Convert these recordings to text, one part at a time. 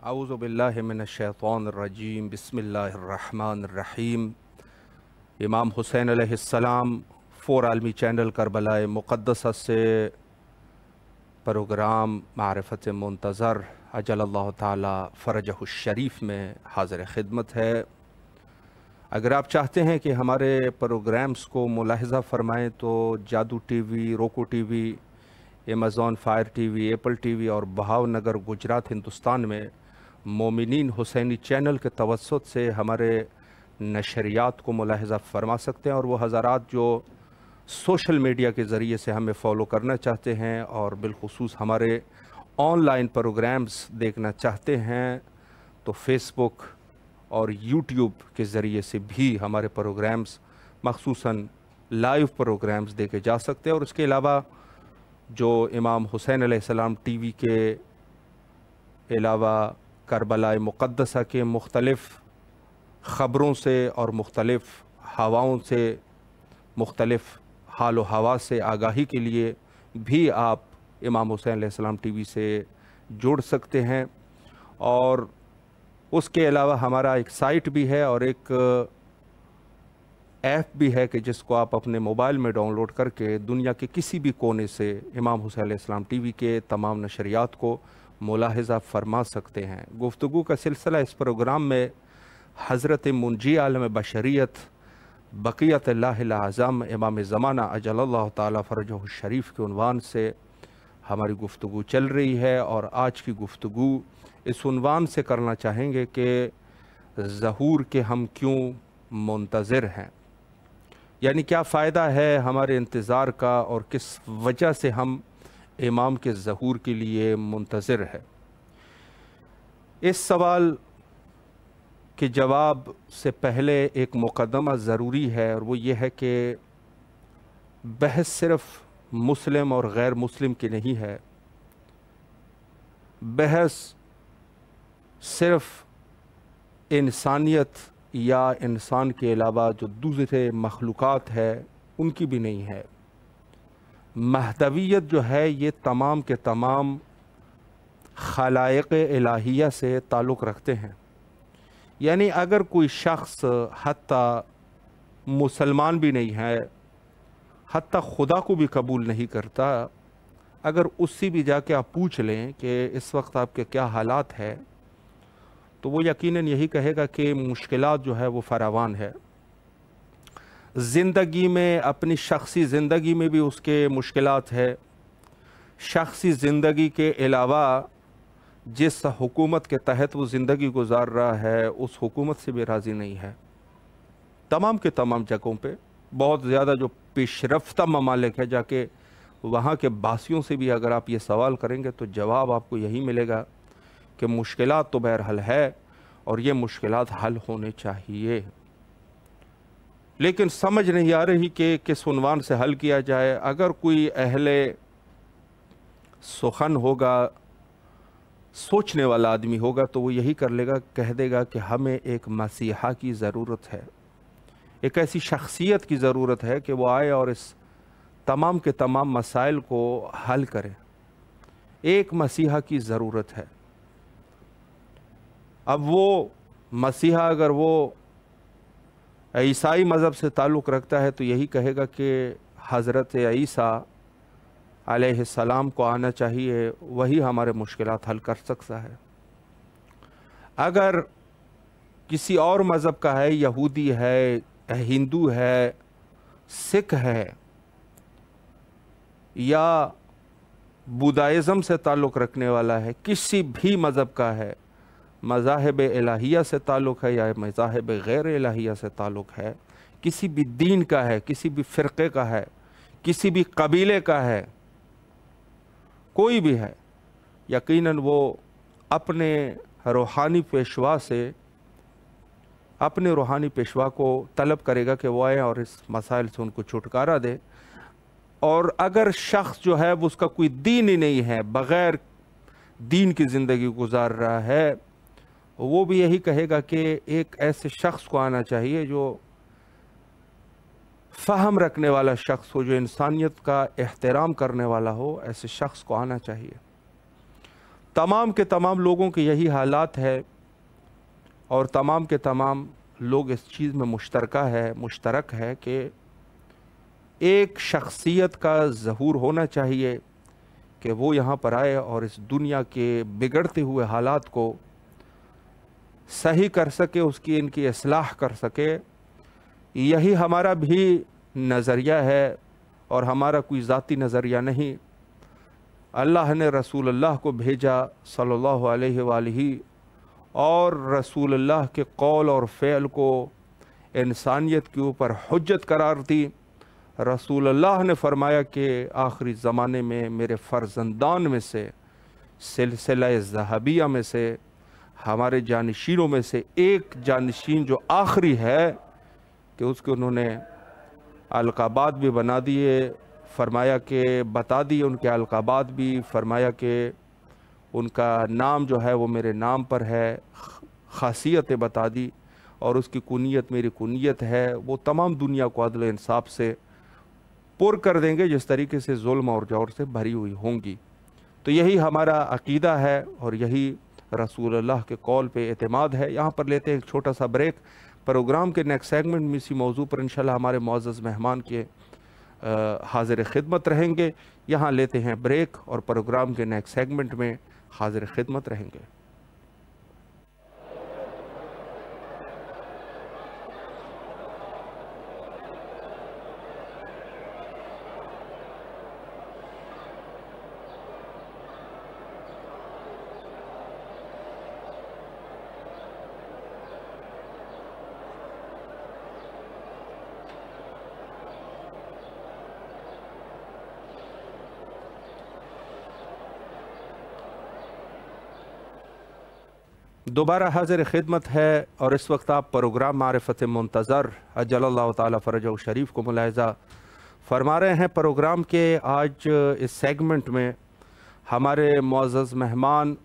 अऊज़ु बिल्लाहि मिनश्शैतानिर्रजीम बिस्मिल्लाहिर्रहमानिर्रहीम। इमाम हुसैन अलैहिस्सलाम फ़ोर आलमी चैनल करबलाए मुक़द्दसा से प्रोग्राम मारिफ़त मुंतज़र अजलल्लाहु ताला फ़रजहु शरीफ में हाज़िर ख़िदमत है। अगर आप चाहते हैं कि हमारे प्रोग्राम्स को मुलाहिज़ा फ़रमाएँ तो जादू टीवी, रोको TV, Amazon fire TV, Apple TV और बहावनगर गुजरात हिंदुस्तान में मोमिनीन हुसैनी चैनल के तवस्सुत से हमारे नशरियात को मुलाहिज़ा फ़रमा सकते हैं। और वो हज़रात जो सोशल मीडिया के ज़रिए से हमें फ़ॉलो करना चाहते हैं और बिलख़ुसूस हमारे ऑनलाइन प्रोग्राम्स देखना चाहते हैं तो फेसबुक और यूट्यूब के ज़रिए से भी हमारे प्रोग्राम्स मख़सूसन लाइव प्रोग्राम्स देखे जा सकते हैं। और उसके अलावा जो इमाम हुसैन अलैहिस्सलाम टीवी के अलावा करबला मुक़द्दसा के मुख्तलिफ़ ख़बरों से और मुख्तलिफ़ हवाओं से, मुख्तलिफ़ हाल व हवा से आगाही के लिए भी आप इमाम हुसैन अलैहिस्सलाम टीवी से जुड़ सकते हैं। और उसके अलावा हमारा एक साइट भी है और एक ऐप भी है कि जिसको आप अपने मोबाइल में डाउनलोड करके दुनिया के किसी भी कोने से इमाम हुसैन अलैहिस्सलाम टीवी के तमाम नशरियात को मुलाहिज़ा फ़रमा सकते हैं। गुफ्तगू का सिलसिला इस प्रोग्राम में हज़रत मुंजी आलम बशरियत बक़ियतुल्लाहिल आज़म इमाम ज़माना अजलल्लाहु ताला फ़रजहु शरीफ के उन्वान से हमारी गुफ्तगू चल रही है। और आज की गुफ्तगू इस उन्वान से करना चाहेंगे कि ज़हूर के हम क्यों मुंतज़िर हैं, यानी क्या फ़ायदा है हमारे इंतज़ार का और किस वजह से हम इमाम के ज़हूर के लिए मुंतज़िर है। इस सवाल के जवाब से पहले एक मुक़दमा ज़रूरी है और वो ये है कि बहस सिर्फ़ मुस्लिम और गैर मुस्लिम की नहीं है। बहस सिर्फ़ इंसानियत या इंसान के अलावा जो दूसरे मखलूक़ात है उनकी भी नहीं है। महदवियत जो है ये तमाम के तमाम खलाइक़ इलाहिया से ताल्लुक़ रखते हैं। यानी अगर कोई शख्स हत्ता मुसलमान भी नहीं है, हत्ता खुदा को भी कबूल नहीं करता, अगर उससे भी जाके आप पूछ लें कि इस वक्त आपके क्या हालात है तो वो यकीनन यही कहेगा कि मुश्किलात जो है वो फरावान है। ज़िंदगी में, अपनी शख्सी ज़िंदगी में भी उसके मुश्किलात है। शख्सी ज़िंदगी के अलावा जिस हुकूमत के तहत वो ज़िंदगी गुजार रहा है उस हुकूमत से भी राज़ी नहीं है। तमाम के तमाम जगहों पे बहुत ज़्यादा जो पेशरफ्ता ममालिक है, जाके वहाँ के बासियों से भी अगर आप ये सवाल करेंगे तो जवाब आपको यही मिलेगा कि मुश्किलात तो बहरहाल है और ये मुश्किलात हल होने चाहिए, लेकिन समझ नहीं आ रही कि किस उन्वान से हल किया जाए। अगर कोई अहले सुखन होगा, सोचने वाला आदमी होगा तो वो यही कर लेगा, कह देगा कि हमें एक मसीहा की ज़रूरत है, एक ऐसी शख्सियत की ज़रूरत है कि वो आए और इस तमाम के तमाम मसाइल को हल करे। एक मसीहा की ज़रूरत है। अब वो मसीहा अगर वो ईसाई मज़हब से ताल्लुक़ रखता है तो यही कहेगा कि हज़रत ईसा अलैहिस्सलाम को आना चाहिए, वही हमारे मुश्किलात हल कर सकता है। अगर किसी और मज़हब का है, यहूदी है, हिंदू है, सिख है या बुदाइज़म से ताल्लुक़ रखने वाला है, किसी भी मज़हब का है, मज़ाहिब इलाहिया से ताल्लुक़ है या मज़ाहिब गैर इलाहिया से ताल्लुक़ है, किसी भी दीन का है, किसी भी फ़िरक़े का है, किसी भी कबीले का है, कोई भी है, यकीनन वो अपने रूहानी पेशवा से, अपने रूहानी पेशवा को तलब करेगा कि वो आए और इस मसाइल से उनको छुटकारा दे। और अगर शख्स जो है वो उसका कोई दीन ही नहीं है, बग़ैर दीन की ज़िंदगी गुजार रहा है, वो भी यही कहेगा कि एक ऐसे शख्स को आना चाहिए जो फ़हम रखने वाला शख्स हो, जो इंसानियत का एहतराम करने वाला हो, ऐसे शख्स को आना चाहिए। तमाम के तमाम लोगों के यही हालात है और तमाम के तमाम लोग इस चीज़ में मुश्तरक है कि एक शख्सियत का ज़हूर होना चाहिए कि वो यहाँ पर आए और इस दुनिया के बिगड़ते हुए हालात को सही कर सके, उसकी इनकी इस्लाह कर सके। यही हमारा भी नज़रिया है और हमारा कोई ज़ाती नज़रिया नहीं। अल्लाह ने रसूलुल्लाह को भेजा सल्लल्लाहु अलैहि वालैहि और रसूलुल्लाह के कौल और फ़ेल को इंसानियत के ऊपर हुज्जत करार दी। रसूलुल्लाह ने फरमाया कि आखिरी ज़माने में मेरे फ़र्जंदान में से, सिलसिला ज़हबिया में से, हमारे जानशीनों में से एक जानशीन जो आखिरी है कि उसके उन्होंने अलक़ाबात भी बना दिए, फरमाया कि बता दिए उनके अलक़ाबात भी, फरमाया कि उनका नाम जो है वो मेरे नाम पर है, ख़ासियतें बता दी और उसकी कुनियत मेरी कुनियत है। वो तमाम दुनिया को अदल इंसाफ से पुर कर देंगे जिस तरीके से जुल्म और जौर से भरी हुई होंगी। तो यही हमारा अक़ीदा है और यही रसूलुल्लाह के कौल पे एतमाद है। यहाँ पर लेते हैं एक छोटा सा ब्रेक। प्रोग्राम के नेक्स्ट सेगमेंट में इसी मौजू पर इंशाल्लाह हमारे मुअज़्ज़ज़ मेहमान के हाज़िर खिदमत रहेंगे। यहाँ लेते हैं ब्रेक और प्रोग्राम के नेक्स्ट सेगमेंट में हाज़िर खिदमत रहेंगे। दोबारा हाज़िर खिदमत है और इस वक्त आप प्रोग्राम मारिफ़त मुंतज़र अजल्लल्लाहु ताला फ़रजहु शरीफ को मुलाहिज़ा फरमा रहे हैं। प्रोग्राम के आज इस सेगमेंट में हमारे मुअज़्ज़ज़ मेहमान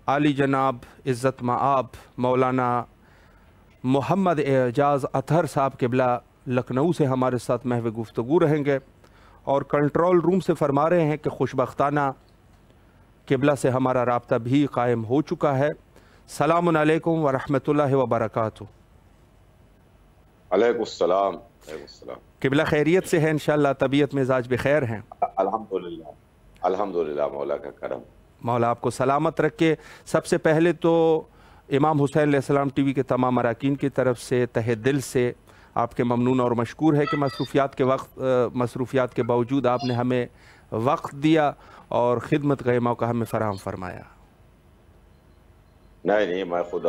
आली जनाब इज़्ज़त मआब मौलाना मोहम्मद एजाज़ अतहर साहब क़िबला लखनऊ से हमारे साथ महव गुफ्तगू रहेंगे और कंट्रोल रूम से फरमा रहे हैं कि खुशबख्ताना क़िबला से हमारा राब्ता भी कायम हो चुका है। सलामुन अलैकुम व रहमतुल्लाहि व बरकातुहू। अलैकुस्सलाम। क़िबला खैरियत से है इंशाअल्लाह, तबीयत मिजाज बखैर हैं? अल्हम्दुलिल्लाह, अल्हम्दुलिल्लाह, मौला का करम। मौला आपको सलामत रखे। सबसे पहले तो इमाम हुसैन अलैहिस्सलाम टीवी के तमाम अराकीन की तरफ से तहे दिल से आपके ममनून और मशकूर है कि मसरूफ़ियात के बावजूद आपने हमें वक्त दिया और ख़िदमत का मौका हमें फ़राहम फरमाया। नहीं, मैं खुद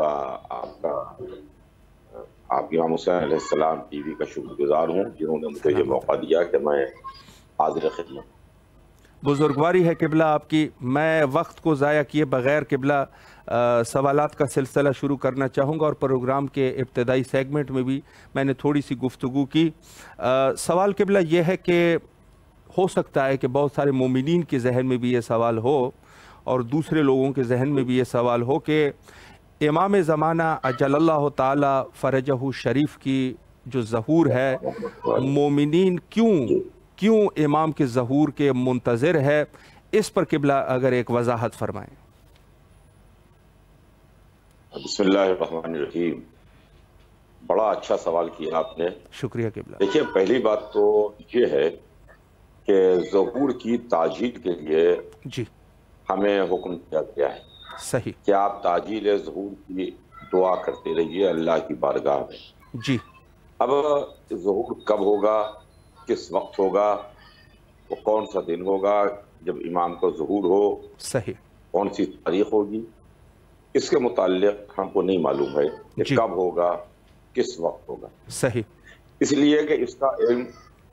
आप इमाम हुसैन अलैहिस्सलाम टीवी का शुक्रगुजार हूँ जिन्होंने मुझे ये मौका दिया कि मैं हाज़िर खिदमत। बुजुर्गवारी है क़िबला आपकी। मैं वक्त को ज़ाया किए बग़ैर क़िबला सवालात का सिलसिला शुरू करना चाहूँगा और प्रोग्राम के इब्तदाई सेगमेंट में भी मैंने थोड़ी सी गुफ्तगू की। सवाल क़िबला ये है कि हो सकता है कि बहुत सारे मोमिनीन के जहन में भी ये सवाल हो और दूसरे लोगों के जहन में भी ये सवाल हो कि इमाम ज़माना अजल्लल्लाहु ताला फ़रजहु शरीफ की जो ज़हूर है, मोमिनीन क्यों इमाम के ज़हूर के मुंतज़िर है, इस पर क़िबला अगर एक वजाहत फरमाएँ। बिस्मिल्लाहिर्रहमानिर्रहीम। बड़ा अच्छा सवाल किया आपने, शुक्रिया क़िबला। देखिए, पहली बात तो ये है कि ज़हूर की ताजील के लिए जी हमें हुक्म किया गया है सही कि आप ताजील ज़हूर की दुआ करते रहिए अल्लाह की बारगाह में। जी। अब ज़हूर कब होगा, किस वक्त होगा, वो कौन सा दिन होगा जब इमाम को ज़हूर हो, सही, कौन सी तारीख होगी, इसके मुताल्लिक हमको नहीं मालूम है कि कब होगा, किस वक्त होगा। सही, इसलिए कि इसका इल्म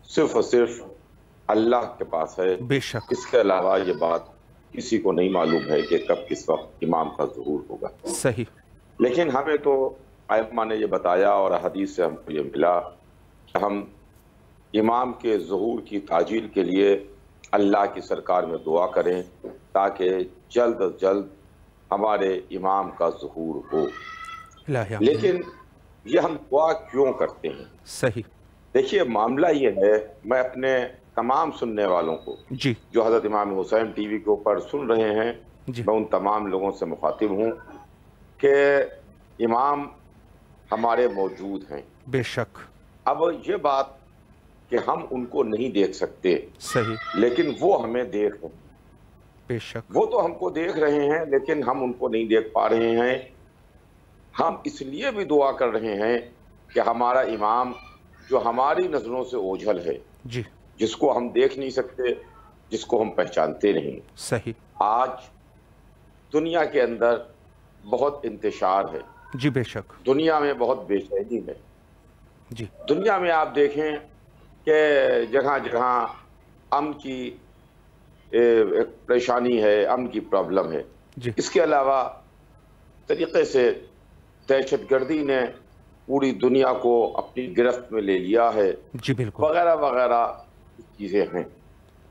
सिर्फ और सिर्फ अल्लाह के पास है। बेशक। इसके अलावा ये बात किसी को नहीं मालूम है कि कब किस वक्त इमाम का ज़हूर होगा। सही। लेकिन हमें तो आइम्मा ने ये बताया और हदीस से हमको ये मिला कि हम इमाम के ज़हूर की ताजील के लिए अल्लाह की सरकार में दुआ करें ताकि जल्द अज जल्द हमारे इमाम का ज़हूर हो। लेकिन ये हम दुआ क्यों करते हैं? सही। देखिए, मामला ये है, मैं अपने तमाम सुनने वालों को जी जो हज़रत इमाम हुसैन टीवी के ऊपर सुन रहे हैं मैं उन तमाम लोगों से मुखातिब हूँ कि इमाम हमारे मौजूद हैं। बेशक। अब ये बात कि हम उनको नहीं देख सकते, सही, लेकिन वो हमें देख रहे हैं। बेशक। वो तो हमको देख रहे हैं लेकिन हम उनको नहीं देख पा रहे हैं। हम इसलिए भी दुआ कर रहे हैं कि हमारा इमाम जो हमारी नजरों से ओझल है जी, जिसको हम देख नहीं सकते, जिसको हम पहचानते नहीं। सही। आज दुनिया के अंदर बहुत इंतशार है जी बेशक। दुनिया में बहुत बेचैनी है जी, दुनिया में आप देखें कि जगह जगह अमन की परेशानी है, अमन की प्रॉब्लम है। जी, इसके अलावा तरीके से दहशतगर्दी ने पूरी दुनिया को अपनी गिरफ्त में ले लिया है, जी बिल्कुल, वगैरह वगैरह चीज़ें हैं।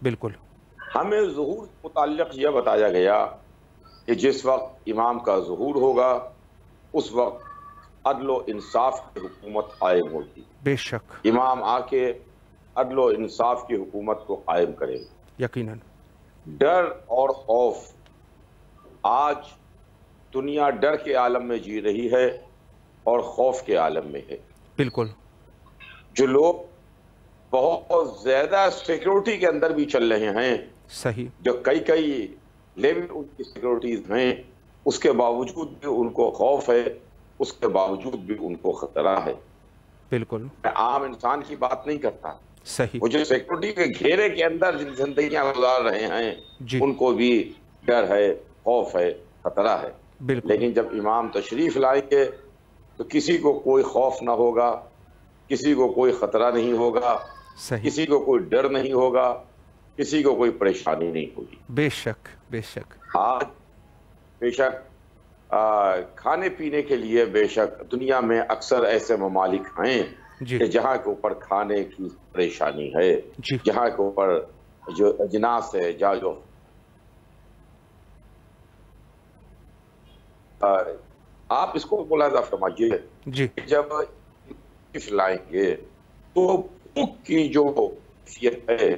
बिल्कुल। हमें ज़ुहूर के मुताल्लिक़ यह बताया गया कि जिस वक्त इमाम का ज़ुहूर होगा उस वक्त अदल व इंसाफ की हुकूमत कायम होगी। बेशक, इमाम आके अदल व इंसाफ की हुकूमत को कायम करेगा। यकीनन। डर और खौफ, आज दुनिया डर के आलम में जी रही है और खौफ के आलम में है। बिल्कुल। जो लोग बहुत ज्यादा सिक्योरिटी के अंदर भी चल रहे हैं, सही, जो कई लेवल उनकी सिक्योरिटीज हैं, उसके बावजूद भी उनको खौफ है, उसके बावजूद भी उनको खतरा है। बिल्कुल। मैं आम इंसान की बात नहीं करता, सही, वो जो सिक्योरिटी के घेरे के अंदर जिन जिंदगियां गुजार रहे हैं जी, उनको भी डर है, खौफ है, खतरा है। बिल्कुल। लेकिन जब इमाम तशरीफ लाएंगे तो किसी को कोई खौफ ना होगा, किसी को कोई खतरा नहीं होगा, सही, किसी को कोई डर नहीं होगा, किसी को कोई परेशानी नहीं होगी। बेशक, बेशक। आज बेशक खाने पीने के लिए बेशक दुनिया में अक्सर ऐसे ममालिक हैं जी, कि जहाँ के ऊपर खाने की परेशानी है, जी, जहाँ के ऊपर जो अजनास है, जहाँ जो आप इसको मुलाहिजा फरमाइए, जी, जब लाएंगे तो भूख की जो कैफियत है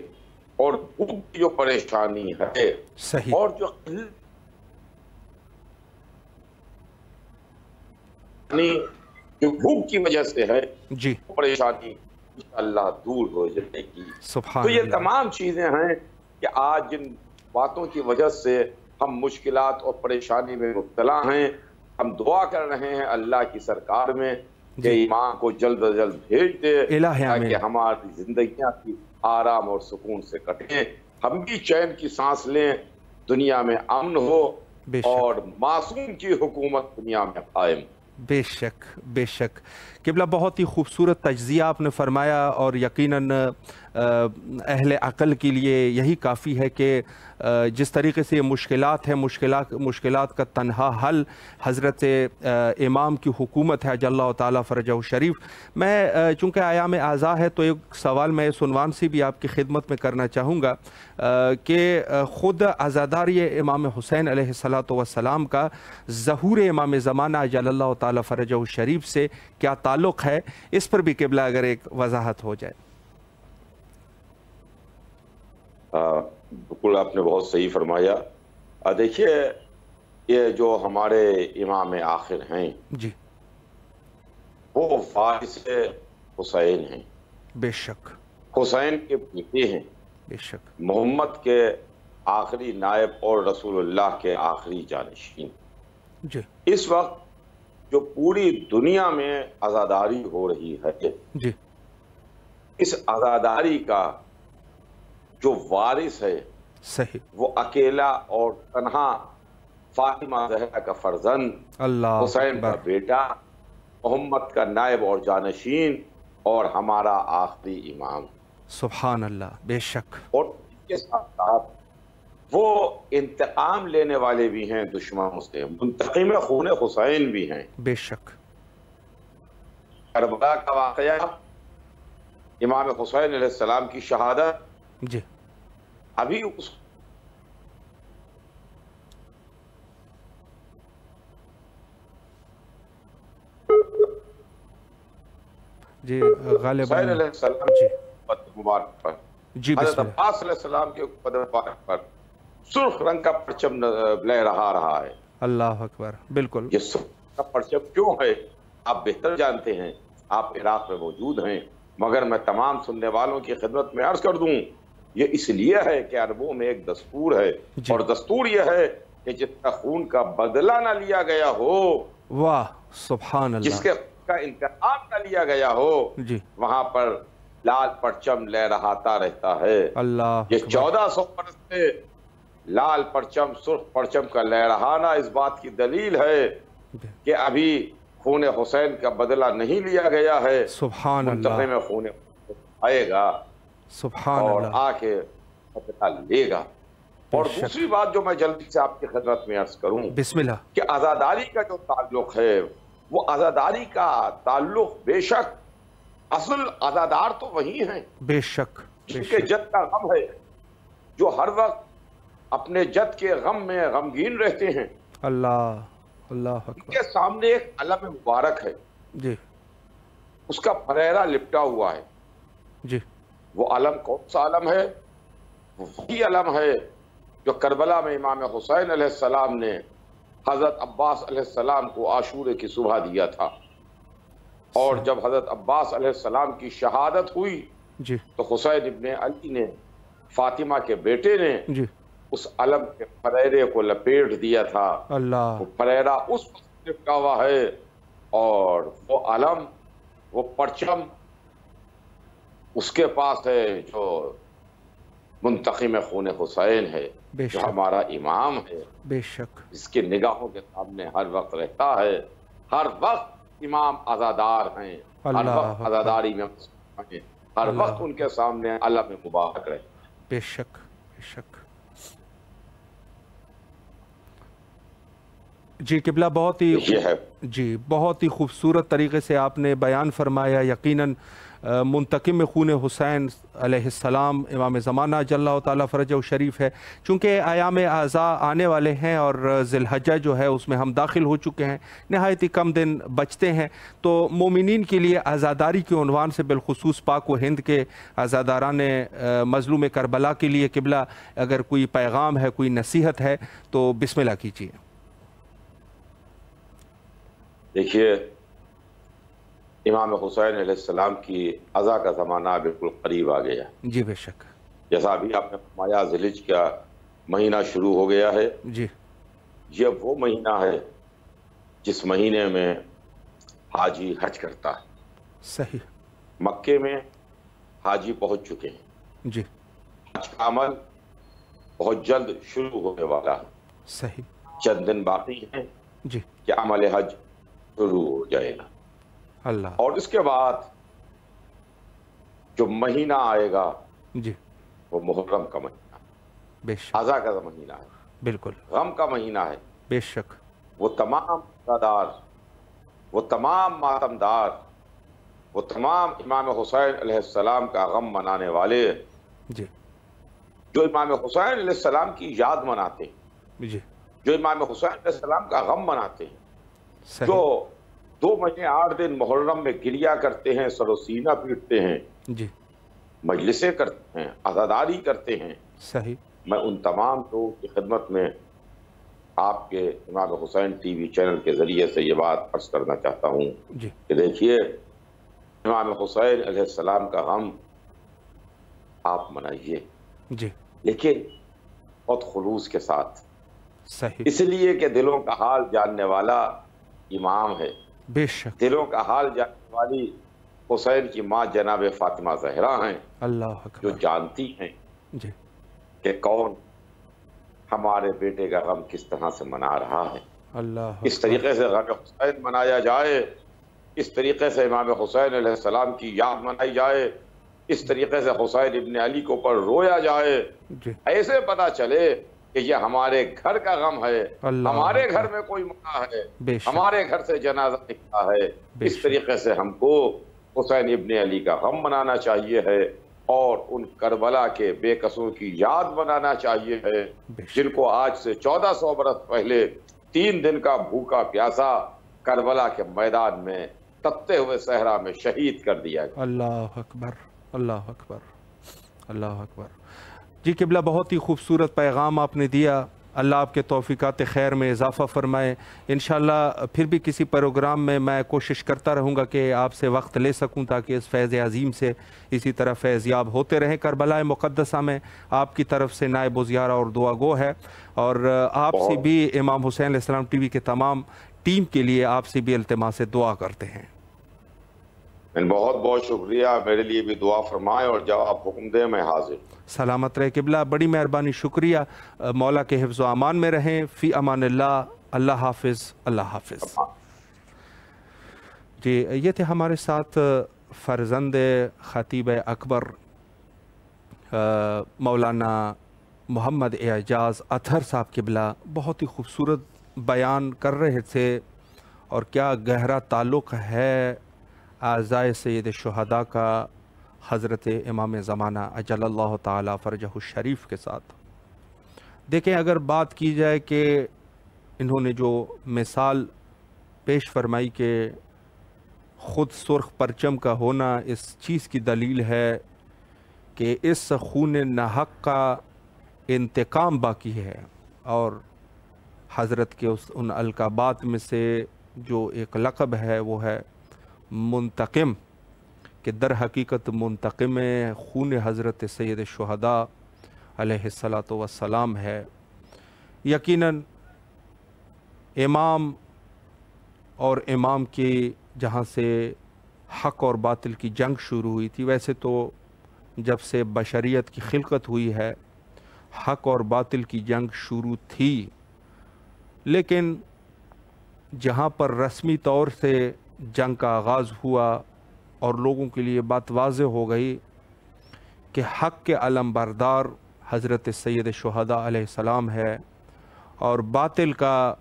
और भूख की जो परेशानी है सही, और जो भूख की वजह से है जी, परेशानी इंशाअल्लाह दूर हो जाएगी। सुभान तो ये अल्लाह। तमाम चीजें हैं कि आज जिन बातों की वजह से हम मुश्किलात और परेशानी में मुब्तला हैं, हम दुआ कर रहे हैं अल्लाह की सरकार में कि इमाम को जल्द अज जल्द भेज दे ताकि हमारी जिंदगियां की आराम और सुकून से कटें, हम भी चैन की सांस लें, दुनिया में अमन हो और मासूम की हुकूमत दुनिया में कायम। बेशक, बेशक। क़िबला, बहुत ही खूबसूरत तज्ज़िया आपने फरमाया और यकीनन अहले अक़ल के लिए यही काफ़ी है कि जिस तरीके से ये मुश्किलात हैं, मुश्किलात का तन्हा हल हज़रत इमाम की हुकूमत है अजल्लाहु ताला फ़रजहु शरीफ। मैं चूँकि आयाम आज़ा है तो एक सवाल मैं इस उन्वान से भी आपकी खिदमत में करना चाहूँगा कि ख़ुद अज़ादारी इमाम हुसैन अलैहिस्सलातु वस्सलाम का ज़हूर इमाम ज़माना अजल्लाहु ताला फ़रजहु शरीफ से क्या ताल्लुक़ है, इस पर भी क़िबला अगर एक वजाहत हो जाए। बिल्कुल, आपने बहुत सही फरमाया। देखिए, ये जो हमारे इमाम आखिर हैं जी, वो वारिस हुसैन हैं। बेशक, हुसैन के बेटे हैं, बेशक, मोहम्मद के आखिरी नायब और रसूलुल्लाह के आखिरी जानशीन। जी, इस वक्त जो पूरी दुनिया में आज़ादारी हो रही है, जी, इस आज़ादारी का जो वारिस है सही, वो अकेला और तन्हा फातिमा ज़हरा का फर्जंद, अल्लाह हुसैन का बेटा, मोहम्मद का नायब और जानशीन और हमारा आखिरी इमाम। सुभान अल्लाह। बेशक। और इसके साथ साथ वो इंतकाम लेने वाले भी हैं दुश्मनों से, मुंतकिम खून हुसैन भी हैं। बेशक। करबला का वाक़या, इमाम हुसैन अलैहिस्सलाम की शहादत, जी, अभी उस जी गालिबन अलैहिस्सलाम जी, मुबारक पर, जी, हज़रत अब्बास अलैहिस्सलाम के कदम मुबारक पर सुर्ख रंग का परचम लहरा रहा है। अल्लाह अकबर। बिल्कुल। ये सुर्ख का परचम क्यों है आप बेहतर जानते हैं, आप इराक में मौजूद हैं, मगर मैं तमाम सुनने वालों की खिदमत में अर्ज कर दूं, ये इसलिए है कि अरबों में एक दस्तूर है, और दस्तूर ये है कि जितना खून का बदला ना लिया गया हो, वाह सुभान अल्लाह, जिसके का इंतकाम ना लिया गया हो जी, वहां पर लाल परचम लहराता रहता है। अल्लाह ये 1400 बरस से लाल परचम, सुर्ख परचम का लहराना इस बात की दलील है कि अभी खून हुसैन का बदला नहीं लिया गया है। सुभान अल्लाह, में खून आएगा सुभान और अल्लाह, आके बदला लेगा। और दूसरी बात जो मैं जल्दी से आपकी खिदमत में अर्ज करूं, बिस्मिल्लाह, कि आजादारी का जो ताल्लुक है, वो आजादारी का ताल्लुक बेशक असल आजादार तो वही हैं, बेशक, जिनके जद का गम है, जो हर वक्त अपने जद के गम में गमगीन रहते हैं। अल्लाह अल्लाह, उनके सामने एक अलम मुबारक है जी, उसका फरेरा लिपटा हुआ है जी। वो अलम कौन सा अलम है? वही अलम है जो करबला में इमाम हुसैन अलैहिस्सलाम ने हजरत अब्बास अलैहिस्सलाम को आशूरे की सुबह दिया था, और जब हजरत अब्बास अलैहिस्सलाम की शहादत हुई जी, तो हुसैन इब्ने अली ने, फातिमा के बेटे ने जी, उस अलम के फरेरे को लपेट दिया था। अल्लाह, वो फरेरा उस वक्त लिपटा हुआ है, और वो अलम, वो परचम उसके पास है जो मुंतकिम खून हुसैन है, जो हमारा इमाम है, बेशक, इसके निगाहों के सामने हर वक्त रहता है। हर वक्त इमाम आजादार हैं, हर वक्त आजादारी में हैं, हर वक्त उनके सामने अलम मुबारक रहे। बेशक बेशक जी। किबला बहुत ही जी, बहुत ही खूबसूरत तरीके से आपने बयान फरमाया। यकीनन मुंतकिम खून हुसैन अलैहिस्सलाम इमाम ज़माना जल्लल्लाहु ताला फ़रजहु शरीफ है। चूँकि आयाम आज़ा आने वाले हैं और ज़िलहज्जा जो है उसमें हम दाखिल हो चुके हैं, नहायत ही कम दिन बचते हैं, तो मोमिनीन के लिए आज़ादारी के उन्वान से बिलखुसूस पाक व हिंद के आज़ादारान मज़लूम करबला के लिए किबला अगर कोई पैगाम है, कोई नसीहत है तो बिस्मिल्लाह कीजिए। देखिए, इमाम हुसैन अलैहिस्सलाम की अज़ा का ज़माना बिल्कुल करीब आ गया जी, बेशक। जैसा अभी आपने फरमाया ज़िलहिज का महीना शुरू हो गया है जी। ये वो महीना है जिस महीने में हाजी हज करता है। सही। मक्के में हाजी पहुंच चुके हैं जी। हज का अमल बहुत जल्द शुरू होने वाला है। सही। चंद दिन बाकी हैं जी कि अमल हज शुरू हो जाएगा। अल्लाह। और इसके बाद जो महीना आएगा जी, वो मुहर्रम का महीना, बेशक, अज़ा का महीना है, बिल्कुल, गम का महीना है, बेशक। वो तमाम अज़ादार, वो तमाम मातमदार, वो तमाम इमाम हुसैन अलैहिस्सलाम का गम मनाने वाले जी, जो इमाम हुसैन अलैहिस्सलाम की याद मनाते हैं जी, जो इमाम हुसैन अलैहिस्सलाम का गम मनाते हैं, जो 2 महीने 8 दिन मुहर्रम में गिरिया करते हैं, सरोसीना पीटते हैं जी, मजलिसें करते हैं, आज़ादारी करते हैं। सही। मैं उन तमाम लोगों की खिदमत में आपके इमाम हुसैन टीवी चैनल के जरिए से ये बात अर्ज करना चाहता हूँ जी कि देखिए, इमाम हुसैन अलैहिस्सलाम का गम आप मनाइए जी, लेकिन बहुत खुलूस के साथ। सही। इसलिए कि दिलों का हाल जानने वाला इमाम है, बेशक। दिलों का हाल जानने वाली हुसैन की माँ जनाब फातिमा ज़हरा हैं, अल्लाह, जो जानती हैं जी कि कौन हमारे बेटे का गम किस तरह से मना रहा है। अल्लाह। इस तरीके से गम हुसैन मनाया जाए, इस तरीके से इमाम हुसैन अलैहिस्सलाम की याद मनाई जाए, इस तरीके से हुसैन इब्ने अली के ऊपर रोया जाए, ऐसे पता चले कि ये हमारे घर का गम है, हमारे घर में कोई मना है, हमारे घर से जनाजा निकला है। इस तरीके से हमको हुसैन इब्ने अली का गम मनाना चाहिए है, और उन करबला के बेकसूर की याद मनाना चाहिए है, जिनको आज से 1400 बरस पहले 3 दिन का भूखा प्यासा करबला के मैदान में तपते हुए सहरा में शहीद कर दिया गया। अल्लाह अकबर, अल्लाह अकबर, अल्लाह अकबर। جی قبلہ، بہت ہی خوبصورت پیغام آپ نے دیا، اللہ آپ کے توفیقات خیر میں اضافہ فرمائے۔ انشاءاللہ پھر بھی کسی پروگرام میں میں کوشش کرتا رہوں گا کہ آپ سے وقت لے سکوں تاکہ اس فیض عظیم سے اسی طرح فیض یاب ہوتے رہیں۔ کربلا مقدسہ میں آپ کی طرف سے نائب و زیارہ اور دعا گو ہے، اور آپ سے بھی امام حسین علیہ السلام ٹی وی کے تمام ٹیم کے لیے آپ سے بھی التماس دعا کرتے ہیں۔ بہت بہت شکریہ، میرے لیے بھی دعا فرمائیں اور جب آپ حکم دیں میں حاضر۔ سلامت رہے قبلہ، بڑی مہربانی، شکریہ۔ مولا کے حفظ و امان میں رہیں، فی امان اللہ، اللہ حافظ، اللہ حافظ۔ جی یہ تھے ہمارے ساتھ فرزند خطیب اکبر مولانا محمد اعجاز اطہر صاحب قبلہ، بہت ہی خوبصورت بیان کر رہے تھے، اور کیا گہرا تعلق ہے اعزائے سید الشہداء کا حضرت امام زمانہ اجل اللہ تعالی فرجہ الشریف کے ساتھ۔ دیکھیں اگر بات کی جائے کہ انہوں نے جو مثال پیش فرمائی کہ خود سرخ پرچم کا ہونا اس چیز کی دلیل ہے کہ اس خون ناحق کا انتقام باقی ہے، اور حضرت کے ان القابات میں سے جو ایک لقب ہے وہ ہے منتقم، کہ در حقیقت منتقم خون حضرت سید الشہداء علیہ السلام ہے۔ یقیناً امام اور امام کی جہاں سے حق اور باطل کی جنگ شروع ہوئی تھی، ویسے تو جب سے بشریت کی خلقت ہوئی ہے حق اور باطل کی جنگ شروع تھی، لیکن جہاں پر رسمی طور سے جنگ کا آغاز ہوا اور لوگوں کے لیے بات واضح ہو گئی کہ حق کے علم بردار حضرت سید الشہداء علیہ السلام ہے، اور باطل کا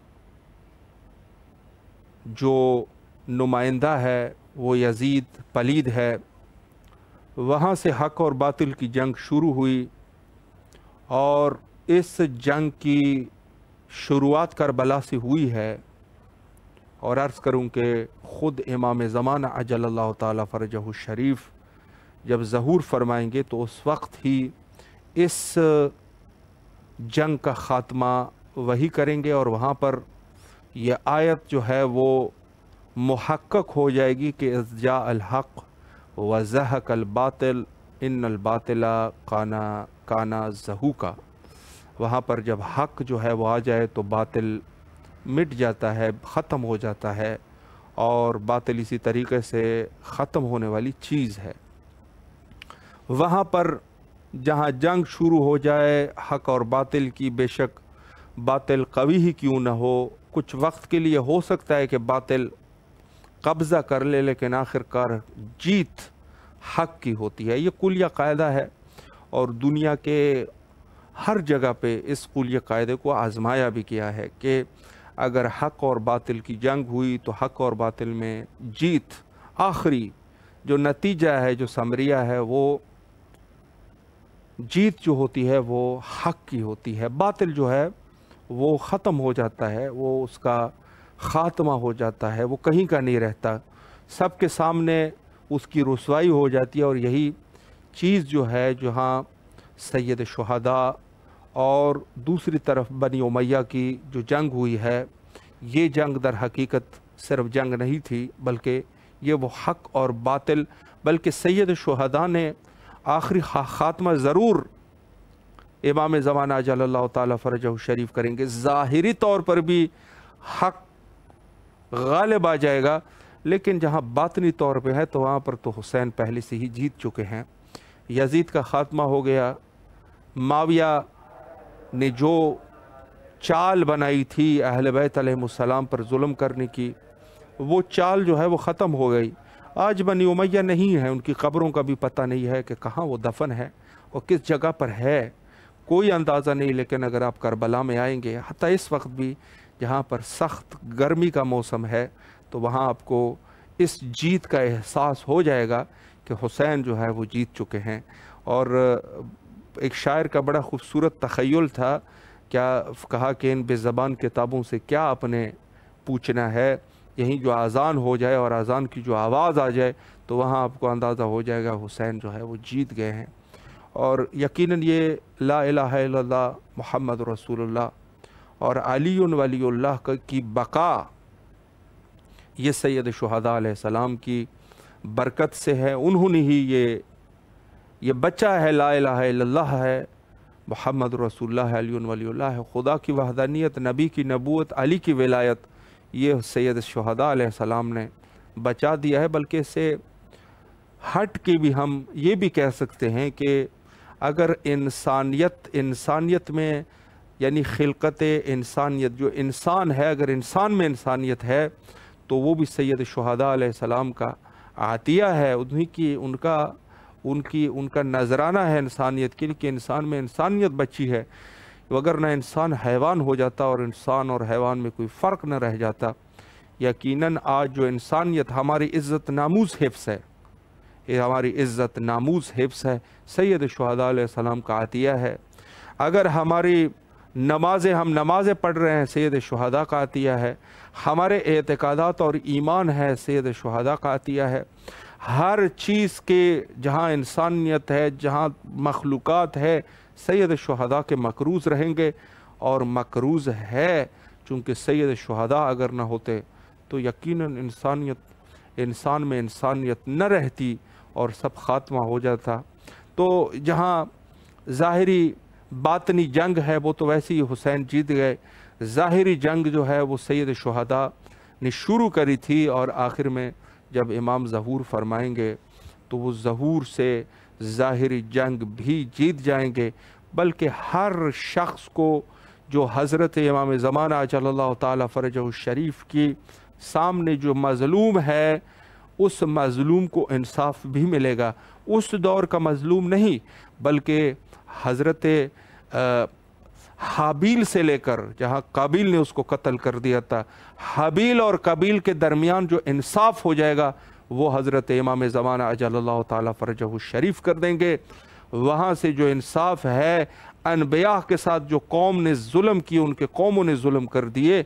جو نمائندہ ہے وہ یزید پلید ہے، وہاں سے حق اور باطل کی جنگ شروع ہوئی، اور اس جنگ کی شروعات کربلا سے ہوئی ہے۔ اور عرض کروں کہ خود امام زمانہ عجل اللہ تعالی فرجہ الشریف جب ظہور فرمائیں گے تو اس وقت ہی اس جنگ کا خاتمہ وہی کریں گے، اور وہاں پر یہ آیت جو ہے وہ محقق ہو جائے گی کہ اذ جاء الحق وزہق الباطل ان الباطل کان زہوقا۔ وہاں پر جب حق جو ہے وہ آ جائے تو باطل مٹ جاتا ہے، ختم ہو جاتا ہے، اور باطل اسی طریقے سے ختم ہونے والی چیز ہے۔ وہاں پر جہاں جنگ شروع ہو جائے حق اور باطل کی، بے شک باطل قوی ہی کیوں نہ ہو، کچھ وقت کے لیے ہو سکتا ہے کہ باطل قبضہ کر لے، لیکن آخر کار جیت حق کی ہوتی ہے۔ یہ کلیہ قاعدہ ہے، اور دنیا کے ہر جگہ پہ اس کلیہ قاعدے کو آزمایا بھی کیا ہے کہ اگر حق اور باطل کی جنگ ہوئی تو حق اور باطل میں جیت، آخری جو نتیجہ ہے، جو ثمریہ ہے، وہ جیت جو ہوتی ہے وہ حق کی ہوتی ہے۔ باطل جو ہے وہ ختم ہو جاتا ہے، وہ اس کا خاتمہ ہو جاتا ہے، وہ کہیں کا نہیں رہتا، سب کے سامنے اس کی رسوائی ہو جاتی ہے۔ اور یہی چیز جو ہے جہاں سید الشہداء اور دوسری طرف بنی امیہ کی جو جنگ ہوئی ہے، یہ جنگ در حقیقت صرف جنگ نہیں تھی، بلکہ یہ وہ حق اور باطل، بلکہ سید الشہداء نے آخری خاتمہ ضرور امام زمانہ اجل اللہ تعالی فرجہ الشریف کریں گے، ظاہری طور پر بھی حق غالب آ جائے گا، لیکن جہاں باطنی طور پہ ہے تو وہاں پر تو حسین پہلے سے ہی جیت چکے ہیں۔ یزید کا خاتمہ ہو گیا، معاویہ نے جو چال بنائی تھی اہل بیت علیہ السلام پر ظلم کرنے کی، وہ چال جو ہے وہ ختم ہو گئی۔ آج بنی امیہ نہیں ہے، ان کی قبروں کا بھی پتہ نہیں ہے کہ کہاں وہ دفن ہے اور کس جگہ پر ہے، کوئی اندازہ نہیں۔ لیکن اگر آپ کربلا میں آئیں گے، حتیٰ اس وقت بھی جہاں پر سخت گرمی کا موسم ہے، تو وہاں آپ کو اس جیت کا احساس ہو جائے گا کہ حسین جو ہے وہ جیت چکے ہیں۔ اور ایک شاعر کا بڑا خوبصورت تخیل تھا، کیا کہا کہ ان بے زبان کتابوں سے کیا آپ نے پوچھنا ہے، یہیں جو اذان ہو جائے اور اذان کی جو آواز آ جائے تو وہاں آپ کو اندازہ ہو جائے گا حسین جو ہے وہ جیت گئے ہیں۔ اور یقیناً یہ لا الہ الا اللہ محمد رسول اللہ اور علی ولی اللہ کی بقا یہ سید شہداء علیہ السلام کی برکت سے ہے۔ انہوں نے ہی یہ بچہ ہے، لا الہ الا اللہ ہے، محمد رسول اللہ ہے، علی ولی اللہ ہے۔ خدا کی وحدانیت، نبی کی نبوت، علی کی ولایت یہ سید شہداء علیہ السلام نے بچا دیا ہے۔ بلکہ اسے ہٹ کے بھی ہم یہ بھی کہہ سکتے ہیں کہ اگر انسانیت میں یعنی خلقت انسانیت جو انسان ہے، اگر انسان میں انسانیت ہے تو وہ بھی سید شہداء علیہ السلام کا عطیہ ہے، ان کا نذرانہ ہے انسانیت کے لیے کہ انسان میں انسانیت بچی ہے، وگرنہ انسان حیوان ہو جاتا اور انسان اور حیوان میں کوئی فرق نہ رہ جاتا۔ یقیناً آج جو انسانیت ہماری عزت ناموز حفظ ہے، یہ ہماری عزت ناموز حفظ ہے، سید شہداء علیہ السلام کا عطیہ ہے۔ اگر ہماری ہم نمازیں پڑھ رہے ہیں، سید شہداء کا عطیہ ہے۔ ہمارے اعتقادات اور ایمان ہے، سید شہداء کا عطیہ ہے۔ ہر چیز کے جہاں انسانیت ہے، جہاں مخلوقات ہے، سید شہداء کے مقروض رہیں گے اور مقروض ہے، چونکہ سید شہداء اگر نہ ہوتے تو یقیناً انسان میں انسانیت نہ رہتی اور سب خاتمہ ہو جاتا۔ تو جہاں ظاہری باطنی جنگ ہے وہ تو ویسے ہی حسین جیت گئے، ظاہری جنگ جو ہے وہ سید شہداء نے شروع کری تھی، اور آخر میں جب امام ظہور فرمائیں گے تو وہ ظہور سے ظاہری جنگ بھی جیت جائیں گے۔ بلکہ ہر شخص کو جو حضرت امام زمانہ عجل اللہ تعالی فرجہ الشریف کی سامنے جو مظلوم ہے، اس مظلوم کو انصاف بھی ملے گا۔ اس دور کا مظلوم نہیں، بلکہ حضرت حابیل سے لے کر جہاں قابیل نے اس کو قتل کر دیا تھا، حابیل اور قابیل کے درمیان جو انصاف ہو جائے گا وہ حضرت امام زمانہ عجل اللہ تعالی فرجہ الشریف کر دیں گے۔ وہاں سے جو انصاف ہے، انبیاء کے ساتھ جو قوم نے ظلم کی، ان کے قوموں نے ظلم کر دیے،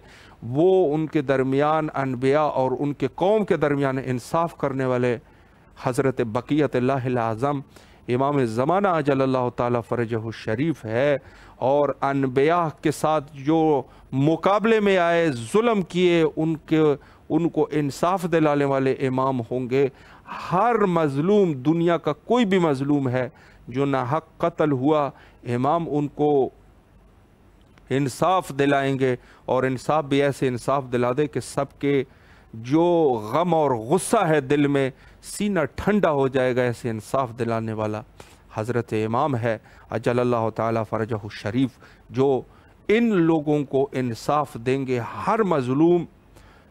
وہ ان کے درمیان انبیاء اور ان کے قوم کے درمیان انصاف کرنے والے حضرت بقیت اللہ الاعظم امام زمانہ عجل اللہ تعالی فرجہ الشریف ہے۔ اور انبیاء کے ساتھ جو مقابلے میں آئے، ظلم کیے، ان کو انصاف دلانے والے امام ہوں گے۔ ہر مظلوم، دنیا کا کوئی بھی مظلوم ہے جو ناحق قتل ہوا، امام ان کو انصاف دلائیں گے، اور انصاف بھی ایسے انصاف دلا دے کہ سب کے جو غم اور غصہ ہے دل میں، سینہ ٹھنڈا ہو جائے گا۔ ایسے انصاف دلانے والا حضرت امام ہے عجل اللہ تعالی فرجہ الشریف، جو ان لوگوں کو انصاف دیں گے۔ ہر مظلوم،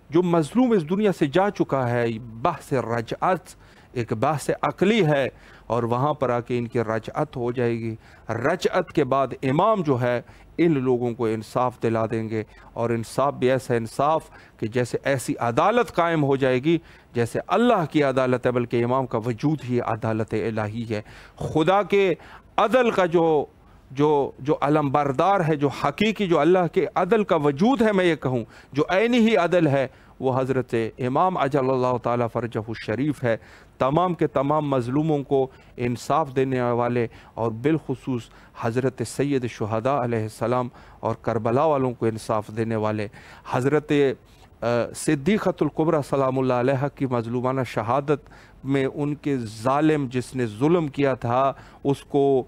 جو مظلوم اس دنیا سے جا چکا ہے، بحث رجعت ایک بحث عقلی ہے، اور وہاں پر آ کے ان کی رجعت ہو جائے گی۔ رجعت کے بعد امام جو ہے ان لوگوں کو انصاف دلا دیں گے، اور انصاف بھی ایسا انصاف کہ جیسے ایسی عدالت قائم ہو جائے گی جیسے اللہ کی عدالت ہے، بلکہ امام کا وجود ہی عدالت الہی ہے۔ خدا کے عدل کا جو علم بردار ہے، جو حقیقی، جو اللہ کے عدل کا وجود ہے، میں یہ کہوں جو عینی ہی عدل ہے، وہ حضرت امام عجل اللہ تعالی فرجہ الشریف ہے۔ تمام کے تمام مظلوموں کو انصاف دینے والے، اور بالخصوص حضرت سید شہداء علیہ السلام اور کربلا والوں کو انصاف دینے والے، حضرت صدیقۃ الکبریٰ سلام اللہ علیہ کی مظلومانہ شہادت میں ان کے ظالم جس نے ظلم کیا تھا اس کو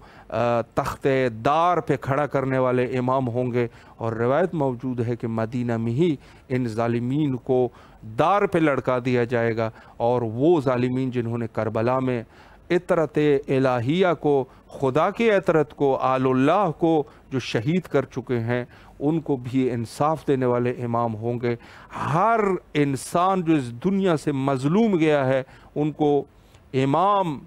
تخت دار پہ کھڑا کرنے والے امام ہوں گے، اور روایت موجود ہے کہ مدینہ میں ہی ان ظالمین کو دار پہ لڑکا دیا جائے گا، اور وہ ظالمین جنہوں نے کربلا میں عطرت الہیہ کو، خدا کی عطرت کو، آل اللہ کو جو شہید کر چکے ہیں، ان کو بھی انصاف دینے والے امام ہوں گے۔ ہر انسان جو اس دنیا سے مظلوم گیا ہے ان کو امام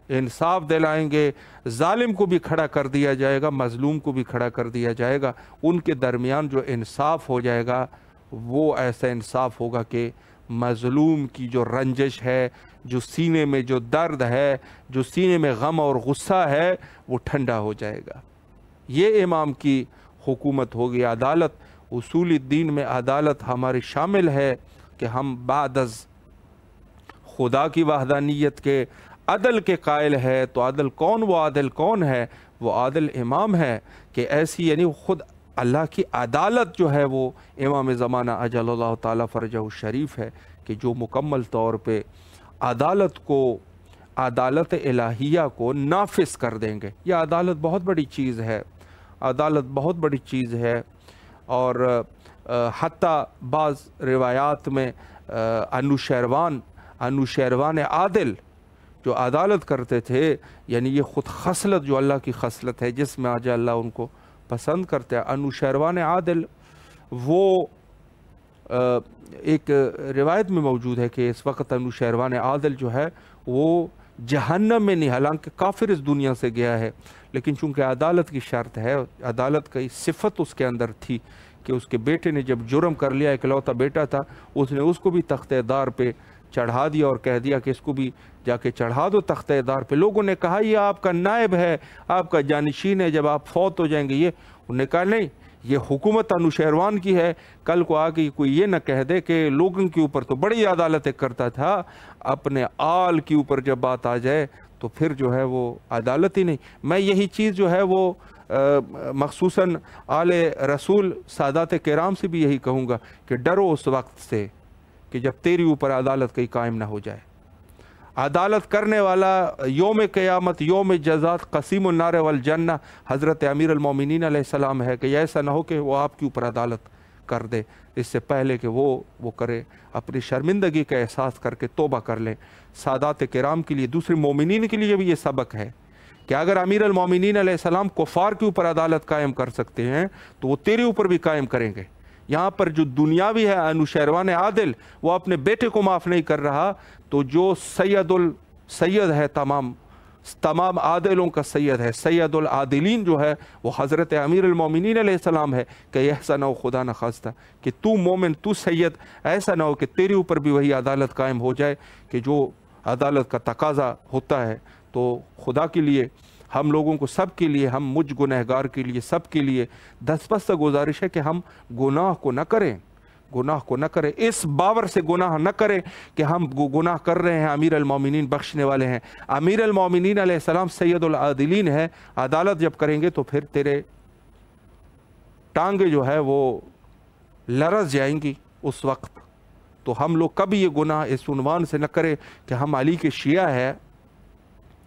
انصاف دلائیں گے۔ ظالم کو بھی کھڑا کر دیا جائے گا، مظلوم کو بھی کھڑا کر دیا جائے گا۔ ان کے درمیان جو انصاف ہو جائے گا وہ ایسا انصاف ہوگا کہ مظلوم کی جو رنجش ہے، جو سینے میں جو درد ہے، جو سینے میں غم اور غصہ ہے، وہ ٹھنڈا ہو جائے گا۔ یہ امام کی حکومت ہوگی۔ عدالت، اصول الدین میں عدالت ہماری شامل ہے کہ ہم بعد از خدا کی وحدانیت کے عدل کے قائل ہے تو عدل کون؟ وہ عادل کون ہے؟ وہ عادل امام ہے کہ ایسی یعنی خود اللہ کی عدالت جو ہے وہ امام زمانہ اجل اللہ تعالیٰ فرجہ الشریف ہے کہ جو مکمل طور پہ عدالت الہیہ کو نافذ کر دیں گے۔ یہ عدالت بہت بڑی چیز ہے، عدالت بہت بڑی چیز ہے۔ اور حتیٰ بعض روایات میں انوشیروان عادل جو عدالت کرتے تھے، یعنی یہ خود خصلت جو اللہ کی خصلت ہے جس میں آج اللہ ان کو پسند کرتے ہیں، انوشیروان عادل، وہ ایک روایت میں موجود ہے کہ اس وقت انوشیروان عادل جو ہے وہ جہنم میں نہیں، حالانکہ کافر اس دنیا سے گیا ہے، لیکن چونکہ عدالت کی شرط ہے، عدالت کی صفت اس کے اندر تھی کہ اس کے بیٹے نے جب جرم کر لیا، اکلوتا بیٹا تھا، اس نے اس کو بھی تختہ دار پہ چڑھا دیا اور کہہ دیا کہ اس کو بھی جا کے چڑھا دو تختہ دار پہ۔ لوگوں نے کہا یہ آپ کا نائب ہے، آپ کا جانشین ہے، جب آپ فوت ہو جائیں گے۔ انہوں نے کہا نہیں، یہ حکومت انوشیروان کی ہے، کل کو آگے کوئی یہ نہ کہہ دے کہ لوگوں کے اوپر تو بڑی عدالتیں کرتا تھا، اپنے آل کے اوپر جب بات آ جائے تو پھر جو ہے وہ عدالت ہی نہیں۔ میں یہی چیز جو ہے وہ مخصوصاً آل رسول سادات کرام سے بھی یہی کہوں گا کہ ڈرو اس وقت سے کہ جب تیری اوپر عدالت کہیں قائم نہ ہو جائے۔ عدالت کرنے والا یوم قیامت، یوم جزات، قسیم النار والجنہ حضرت امیر المومنین علیہ السلام ہے کہ ایسا نہ ہو کہ وہ آپ کے اوپر عدالت کر دے، اس سے پہلے کہ وہ کرے، اپنی شرمندگی کا احساس کر کے توبہ کر لے۔ سادات کرام کے لیے، دوسرے مومنین کے لیے بھی یہ سبق ہے کہ اگر امیر المومنین علیہ السلام کفار کے اوپر عدالت قائم کر سکتے ہیں تو وہ تیرے اوپر بھی قائم کریں گے۔ یہاں پر جو دنیاوی ہے انوشیروان عادل، وہ اپنے بیٹے کو معاف نہیں کر رہا، تو جو سید ہے، تمام عادلوں کا سید ہے، سید العادلین جو ہے وہ حضرت امیر المومنین علیہ السلام ہے کہ ایسا نہ ہو خدا نہ خواستہ کہ تو مومن، تو سید، ایسا نہ ہو کہ تیرے اوپر بھی وہی عدالت قائم ہو جائے کہ جو عدالت کا تقاضا ہوتا ہے۔ تو خدا کے لیے ہم لوگوں کو، سب کے لیے، ہم مجھ گنہگار کے لیے، سب کے لیے دستبست گزارش ہے کہ ہم گناہ کو نہ کریں، گناہ کو نہ کریں، اس باور سے گناہ نہ کریں کہ ہم گناہ کر رہے ہیں، امیر المومنین بخشنے والے ہیں۔ امیر المومنین علیہ السلام سید العادلین ہے، عدالت جب کریں گے تو پھر تیرے ٹانگیں جو ہے وہ لرز جائیں گی اس وقت۔ تو ہم لوگ کبھی یہ گناہ اس عنوان سے نہ کریں کہ ہم علی کے شیعہ ہیں،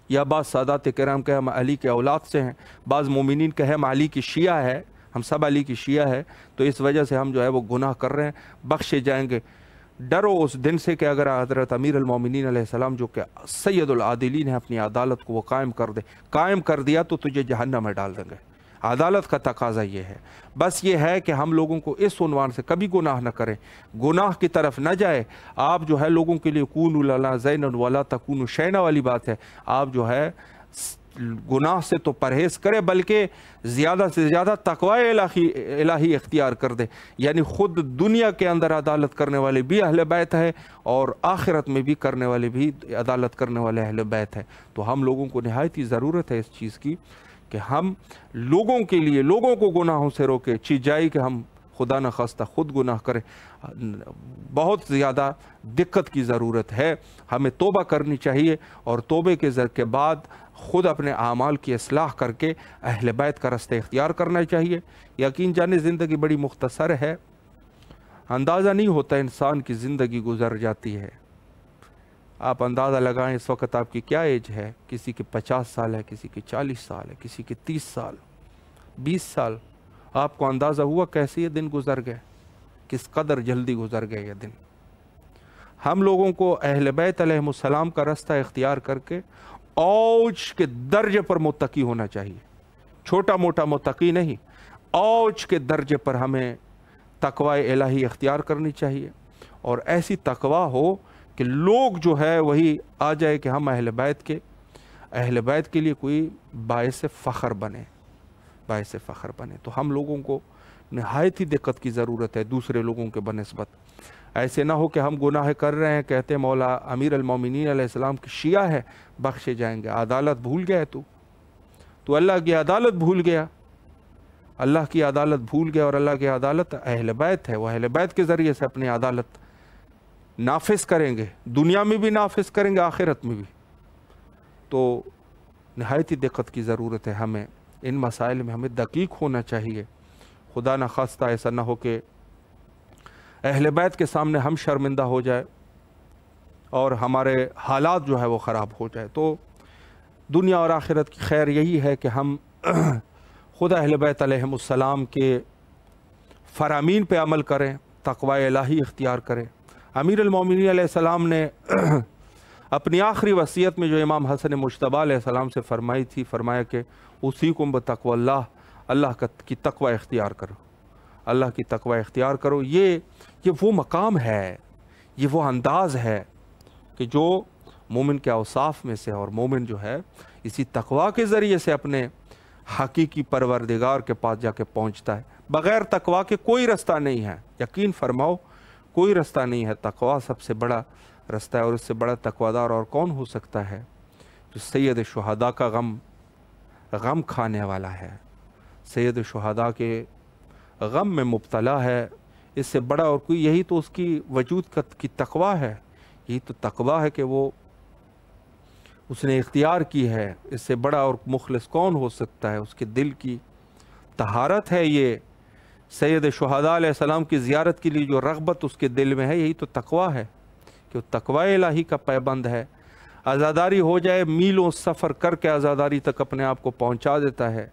یا بعض سادات کرام کہ ہم علی کے اولاد سے ہیں، بعض مومنین کہ ہم علی کی شیعہ ہے، ہم سب علی کی شیعہ ہے، تو اس وجہ سے ہم جو ہے وہ گناہ کر رہے ہیں، بخشے جائیں گے۔ ڈرو اس دن سے کہ اگر حضرت امیر المومنین علیہ السلام جو کہ سید العادلین ہے، اپنی عدالت کو وہ قائم کر دے، قائم کر دیا تو تجھے جہنم میں ڈال دیں گے۔ عدالت کا تقاضا یہ ہے، بس یہ ہے کہ ہم لوگوں کو اس عنوان سے کبھی گناہ نہ کریں، گناہ کی طرف نہ جائے۔ آپ جو ہے لوگوں کے لیے کونوا لنا زینا ولا تکونوا شینا والی بات ہے، آپ جو ہے گناہ سے تو پرہیز کرے، بلکہ زیادہ سے زیادہ تقوی الہی اختیار کر دے۔ یعنی خود دنیا کے اندر عدالت کرنے والے بھی اہل بیت ہے اور آخرت میں بھی کرنے والے بھی عدالت کرنے والے اہل بیت ہے۔ تو ہم لوگوں کو نہایت ہی ضرورت ہے اس چیز کی کہ ہم لوگوں کے لیے، لوگوں کو گناہوں سے روکے، چیز جائے کہ ہم خدا نہ خواستہ خود گناہ کریں۔ بہت زیادہ دقت کی ضرورت ہے، ہمیں توبہ کرنی چاہیے، اور توبے کے بعد خود اپنے اعمال کی اصلاح کر کے اہل بیت کا رستہ اختیار کرنا چاہیے۔ یقین جانے زندگی بڑی مختصر ہے، اندازہ نہیں ہوتا انسان کی زندگی گزر جاتی ہے۔ آپ اندازہ لگائیں اس وقت آپ کی کیا ایج ہے، کسی کی 50 سال ہے، کسی کی 40 سال ہے، کسی کی 30 سال، 20 سال۔ آپ کو اندازہ ہوا کیسے یہ دن گزر گئے، کس قدر جلدی گزر گئے یہ دن۔ ہم لوگوں کو اہل بیت علیہ السلام کا رستہ اختیار کر کے اوج کے درجے پر متقی ہونا چاہیے، چھوٹا موٹا متقی نہیں، اوج کے درجے پر ہمیں تقوی الہی اختیار کرنی چاہیے، اور ایسی تقوی ہو کہ لوگ جو ہے وہی آ جائے کہ ہم اہل بیت کے لیے کوئی باعث فخر بنے، باعث فخر بنے۔ تو ہم لوگوں کو نہایت ہی دقت کی ضرورت ہے دوسرے لوگوں کے بنسبت۔ ایسے نہ ہو کہ ہم گناہ کر رہے ہیں، کہتے ہیں مولا امیر المومنین علیہ السلام کی شیعہ ہے، بخشے جائیں گے۔ عدالت بھول گیا ہے تو اللہ کی عدالت بھول گیا، اللہ کی عدالت بھول گیا، اور اللہ کی عدالت اہل بیت ہے، وہ اہل بیت کے ذریعے سے اپنی عدالت نافذ کریں گے، دنیا میں بھی نافذ کریں گے، آخرت میں بھی۔ तो नहायत ही दिक्कत की ज़रूरत है। हमें इन मसाइल में हमें दकीक होना चाहिए। खुदा न खास्ता ऐसा ना हो कि अहले बैत के सामने हम शर्मिंदा हो जाए और हमारे हालात जो है वो ख़राब हो जाए। तो दुनिया और आखिरत की खैर यही है कि हम खुदा अहले बैत अलैहिमुस्सलाम के फ़रामीन पे अमल करें, तक़वा इलाही इख्तियार करें। अमीर अल-मोमिनीन अलैहिस्सलाम ने अपनी आखिरी वसीयत में जो इमाम हसन मुज्तबा अलैहिस्सलाम से फरमाई थी, फरमाया कि उसीकुम बतक़वल्लाह, अल्लाह की तक़वा इख्तियार करो, अल्लाह की तक़वा इख्तियार करो। ये वो मकाम है, ये वो अंदाज़ है कि जो मोमिन के औसाफ में से, और मोमिन जो है इसी तक़वा के ज़रिए से अपने हकीकी परवरदिगार के पास जाके पहुँचता है। बग़ैर तक़वा के कोई रास्ता नहीं है, यकीन फरमाओ कोई रास्ता नहीं है। तक़वा सबसे बड़ा रास्ता है, और इससे बड़ा तक़वादार और कौन हो सकता है जो सैयद शुहदा का गम खाने वाला है, सैयद शुहदा के गम में मुब्तला है। इससे बड़ा और कोई, यही तो उसकी वजूद की तक़वा है, यही तो तक़वा है कि वो उसने इख्तियार की है। इससे बड़ा और मुखलिस कौन हो सकता है? उसके दिल की तहारत है ये। सैयद शुहदा अलैहिस्सलाम की ज़ियारत के लिए जो रग़बत उसके दिल में है, यही तो तक़वा है कि वो तक़वा इलाही का पैबंद है। आज़ादारी हो जाए, मीलों सफ़र करके आज़ादारी तक अपने आप को पहुँचा देता है।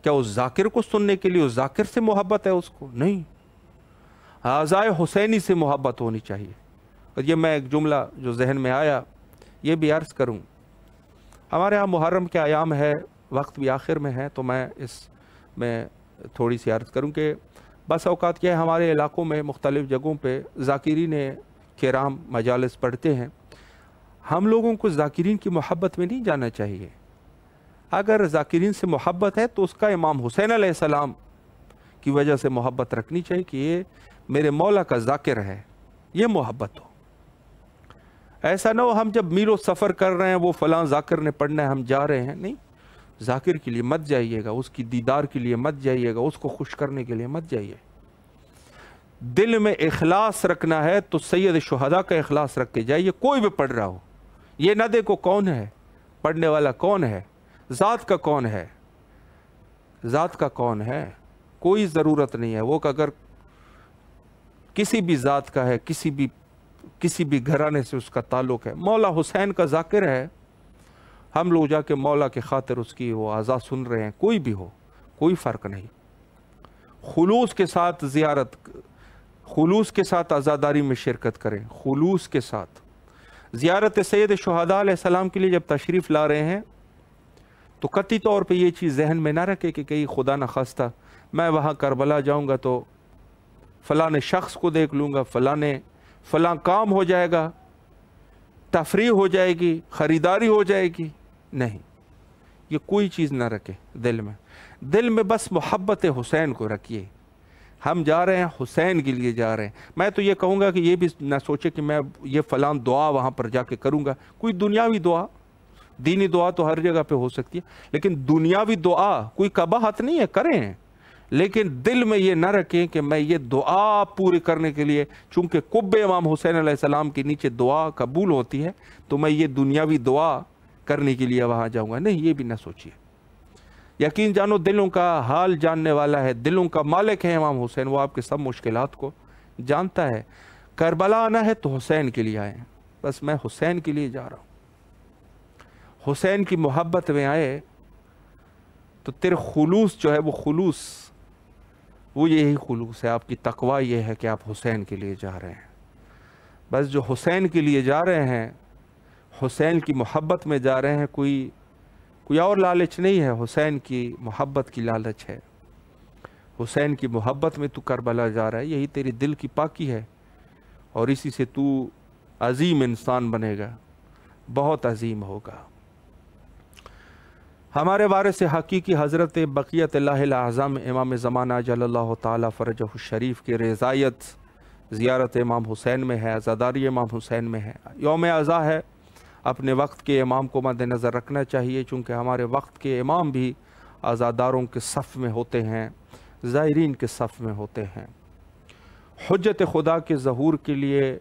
क्या उस ज़ाकिर को सुनने के लिए उस ज़ाकिर से मोहब्बत है? उसको नहीं, आज़ाए हुसैनी से मोहब्बत होनी चाहिए। और ये मैं एक जुमला जो जहन में आया ये भी अर्ज़ करूँ। हमारे यहाँ मुहर्रम के आयाम है, वक्त भी आखिर में है, तो मैं इसमें थोड़ी सी अर्ज़ करूँ कि बस औक़ात क्या है, हमारे इलाक़ों में मुख्तलिफ़ जगहों पे ज़ाकिरीन किराम मजालिस पढ़ते हैं। हम लोगों को ज़ाकिरीन की मोहब्बत में नहीं जाना चाहिए। अगर ज़ाकिरीन से मोहब्बत है तो उसका इमाम हुसैन अलैहिस्सलाम की वजह से मोहब्बत रखनी चाहिए कि ये मेरे मौला का ज़ाकिर है, ये मोहब्बत हो। ऐसा ना हो हम जब मीलों सफ़र कर रहे हैं, वो फ़लाँ ज़ाकिर ने पढ़ना है, हम जा रहे हैं। नहीं, ज़ाकिर के लिए मत जाइएगा, उसकी दीदार के लिए मत जाइएगा, उसको खुश करने के लिए मत जाइए। दिल में इखलास रखना है तो सैयद शुहदा का इखलास रख के जाइए। कोई भी पढ़ रहा हो, ये ना देखो कौन है पढ़ने वाला, कौन है, ज़ात का कौन है, ज़ात का कौन है, कोई ज़रूरत नहीं है। वो अगर किसी भी ज़ात का है, किसी भी घराने से उसका ताल्लुक़ है, मौला हुसैन का ज़ाकिर है, हम लोग जाके मौला के खातिर उसकी वो आज़ा सुन रहे हैं। कोई भी हो, कोई फ़र्क नहीं। खुलूस के साथ ज़ियारत, खुलूस के साथ आज़ादारी में शिरकत करें, खुलूस के साथ। ज़ियारत सैयद शुहदा अलैहिस्सलाम के लिए जब तशरीफ़ ला रहे हैं तो कतई तौर पे ये चीज़ जहन में ना रखे कि कहीं खुदा न खास्ता मैं वहाँ करबला जाऊँगा तो फ़लाँ शख्स को देख लूँगा, फ़लाँ काम हो जाएगा, तफरीह हो जाएगी, ख़रीदारी हो जाएगी। नहीं, ये कोई चीज़ ना रखे दिल में। दिल में बस मोहब्बत हुसैन को रखिए। हम जा रहे हैं हुसैन के लिए जा रहे हैं। मैं तो ये कहूँगा कि ये भी ना सोचे कि मैं ये फ़लाँ दुआ वहाँ पर जाके करूँगा। कोई दुनियावी दुआ, दीनी दुआ तो हर जगह पे हो सकती है, लेकिन दुनियावी दुआ कोई कबाहत नहीं है, करें, लेकिन दिल में ये ना रखें कि मैं ये दुआ पूरी करने के लिए, चूँकि कुब्बे इमाम हुसैन अलैहिस्सलाम के नीचे दुआ कबूल होती है, तो मैं ये दुनियावी दुआ करने के लिए वहाँ जाऊँगा। नहीं, ये भी ना सोचिए। यकीन जानो दिलों का हाल जानने वाला है, दिलों का मालिक है इमाम हुसैन। वो आपके सब मुश्किलात को जानता है। करबला आना है तो हुसैन के लिए आए, बस मैं हुसैन के लिए जा रहा हूँ। हुसैन की मोहब्बत में आए तो तेरे खुलूस जो है वो खुलूस, वो यही खुलूस है। आपकी तकवा ये है कि आप हुसैन के लिए जा रहे हैं। बस जो हुसैन के लिए जा रहे हैं, हुसैन की मोहब्बत में जा रहे हैं, कोई और लालच नहीं है, हुसैन की मोहब्बत की लालच है। हुसैन की मोहब्बत में तू करबला जा रहा है, यही तेरी दिल की पाकी है, और इसी से तू अजीम इंसान बनेगा, बहुत अजीम होगा। हमारे वारिस हकीकी हज़रत बक़ियतुल्लाहिल आज़म इमाम ज़माना अजलल्लाहु ताला फ़रजहु शरीफ की रज़ायत ज़ियारत इमाम हुसैन में है, अज़ादारी इमाम हुसैन में है। यौम अज़ा है, अपने वक्त के इमाम को मद्देनज़र रखना चाहिए, चूँकि हमारे वक्त के इमाम भी आज़ादारों के सफ़ में होते हैं, ज़ायरीन के सफ़ में होते हैं। हुज्जत खुदा के ज़हूर के लिए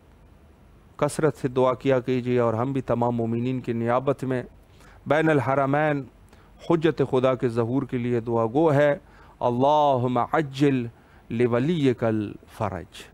कसरत से दुआ किया कीजिए, और हम भी तमाम मोमिनीन की नियाबत में बैन अल हरमैन हुज्जत खुदा के ज़हूर के लिए दुआ गो है, अल्लाहुम्मा अज्जिल लिवलियकल फ़रज।